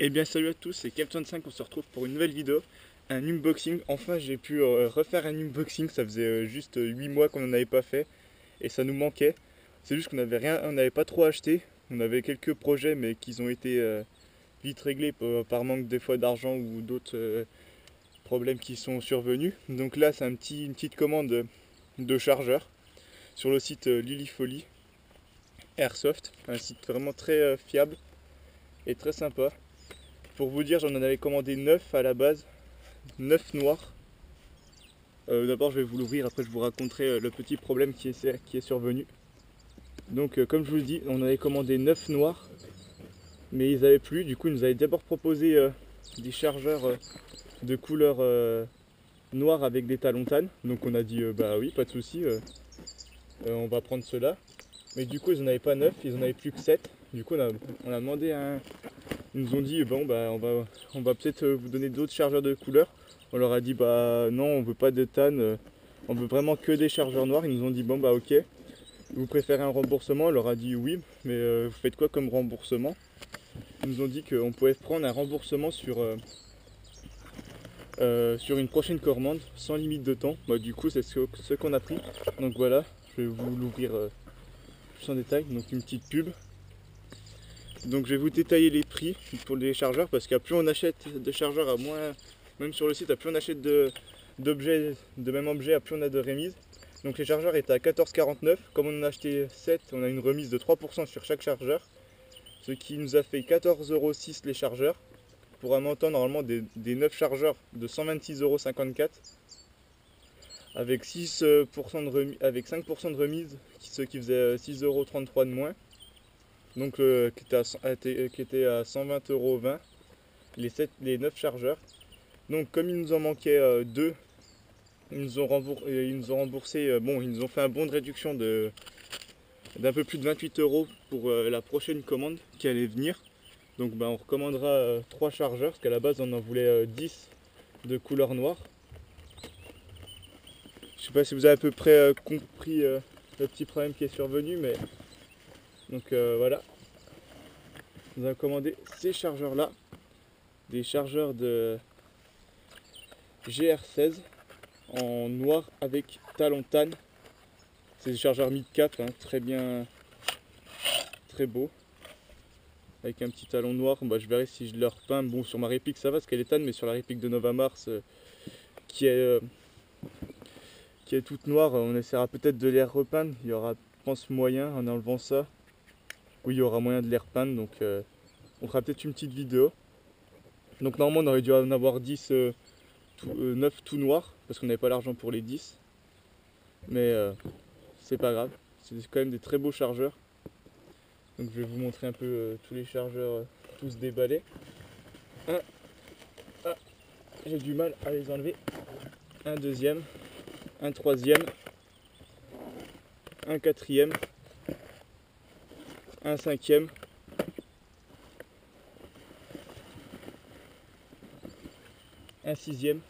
Et bien salut à tous, c'est Cap25, on se retrouve pour une nouvelle vidéo, un unboxing. Enfin j'ai pu refaire un unboxing, ça faisait juste 8 mois qu'on n'en avait pas fait et ça nous manquait. C'est juste qu'on n'avait rien, on n'avait pas trop acheté, on avait quelques projets mais qui ont été vite réglés par manque des fois d'argent ou d'autres problèmes qui sont survenus. Donc là c'est une petite commande de chargeur sur le site Lilyfolly Airsoft, un site vraiment très fiable et très sympa. Pour vous dire, j'en avais commandé 9 à la base, 9 noirs. D'abord je vais vous l'ouvrir, après je vous raconterai le petit problème qui est survenu. Donc comme je vous le dis, on avait commandé 9 noirs, mais ils n'avaient plus. Du coup ils nous avaient d'abord proposé des chargeurs de couleur noire avec des talons tan. Donc on a dit bah oui, pas de souci, on va prendre ceux-là. Mais du coup ils n'en avaient pas 9, ils en avaient plus que 7. Du coup on a demandé à un... Ils nous ont dit bon bah on va peut-être vous donner d'autres chargeurs de couleur. On leur a dit bah non, on veut pas de tan, on veut vraiment que des chargeurs noirs. Ils nous ont dit bon bah ok, vous préférez un remboursement? On leur a dit oui, mais vous faites quoi comme remboursement? Ils nous ont dit qu'on pouvait prendre un remboursement sur une prochaine commande sans limite de temps. Bah, du coup c'est ce qu'on a pris. Donc voilà, je vais vous l'ouvrir plus en détail. Donc une petite pub. Donc je vais vous détailler les prix pour les chargeurs parce qu'à plus on achète de chargeurs, à moins, même sur le site, à plus on achète d'objets, de même objet, à plus on a de remise. Donc les chargeurs étaient à 14,49. Comme on en a acheté 7, on a une remise de 3% sur chaque chargeur. Ce qui nous a fait 14,06 € les chargeurs. Pour un montant normalement des 9 chargeurs de 126,54 € avec 6% de remise, avec 5% de remise, ce qui faisait 6,33 € de moins. Donc qui était à 120,20 € les 9 chargeurs. Donc comme il nous en manquait 2, ils nous ont remboursé, bon ils nous ont fait un bon de réduction d'un peu plus de 28 € pour la prochaine commande qui allait venir. Donc on recommandera 3 chargeurs, parce qu'à la base on en voulait 10 de couleur noire. Je sais pas si vous avez à peu près compris le petit problème qui est survenu, mais donc voilà. Nous avons commandé ces chargeurs là, des chargeurs de GR16 en noir avec talon tan. C'est des chargeurs mid-cap, hein, très bien, très beau, avec un petit talon noir. Bah, je verrai si je leur peins. Bon, sur ma réplique ça va parce qu'elle est tan, mais sur la réplique de Nova Mars qui est toute noire, on essaiera peut-être de les repeindre. Il y aura, je pense, moyen en enlevant ça. Oui, il y aura moyen de les repeindre, donc on fera peut-être une petite vidéo. Donc normalement on aurait dû en avoir 10, 9 tout noirs, parce qu'on n'avait pas l'argent pour les 10. Mais c'est pas grave, c'est quand même des très beaux chargeurs. Donc je vais vous montrer un peu tous les chargeurs, tous déballés. J'ai du mal à les enlever. Un deuxième, un troisième, un quatrième, un cinquième, un sixième,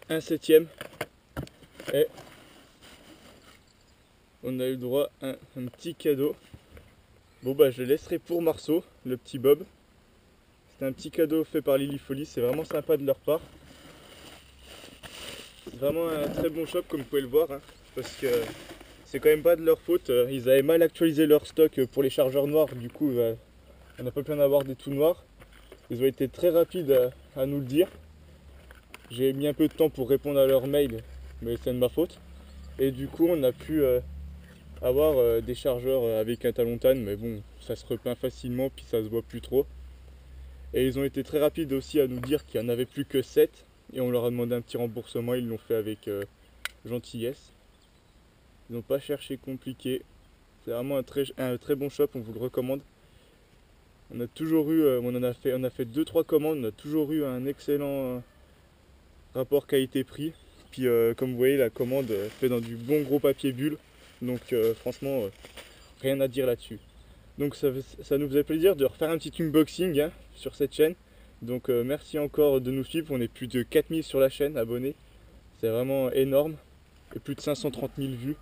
un septième, et on a eu le droit à un petit cadeau. Bon bah je le laisserai pour Marceau, le petit Bob. C'est un petit cadeau fait par Lilyfolly, c'est vraiment sympa de leur part. C'est vraiment un très bon shop comme vous pouvez le voir, hein, parce que c'est quand même pas de leur faute. Ils avaient mal actualisé leur stock pour les chargeurs noirs, du coup on n'a pas pu en avoir des tout noirs. Ils ont été très rapides à nous le dire. J'ai mis un peu de temps pour répondre à leur mail, mais c'est de ma faute. Et du coup on a pu avoir des chargeurs avec un talon tan, mais bon, ça se repeint facilement, puis ça se voit plus trop. Et ils ont été très rapides aussi à nous dire qu'il n'y en avait plus que 7. Et on leur a demandé un petit remboursement, ils l'ont fait avec gentillesse. Ils n'ont pas cherché compliqué. C'est vraiment un très bon shop, on vous le recommande. On a toujours eu, on a fait 2-3 commandes, on a toujours eu un excellent rapport qualité-prix. Puis comme vous voyez, la commande fait dans du bon gros papier bulle. Donc franchement, rien à dire là-dessus. Donc ça nous faisait plaisir de refaire un petit unboxing, hein, sur cette chaîne. Donc merci encore de nous suivre, on est plus de 4000 sur la chaîne abonnés. C'est vraiment énorme, et plus de 530 000 vues.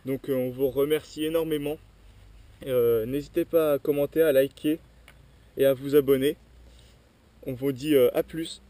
Donc on vous remercie énormément. N'hésitez pas à commenter, à liker et à vous abonner. On vous dit à plus.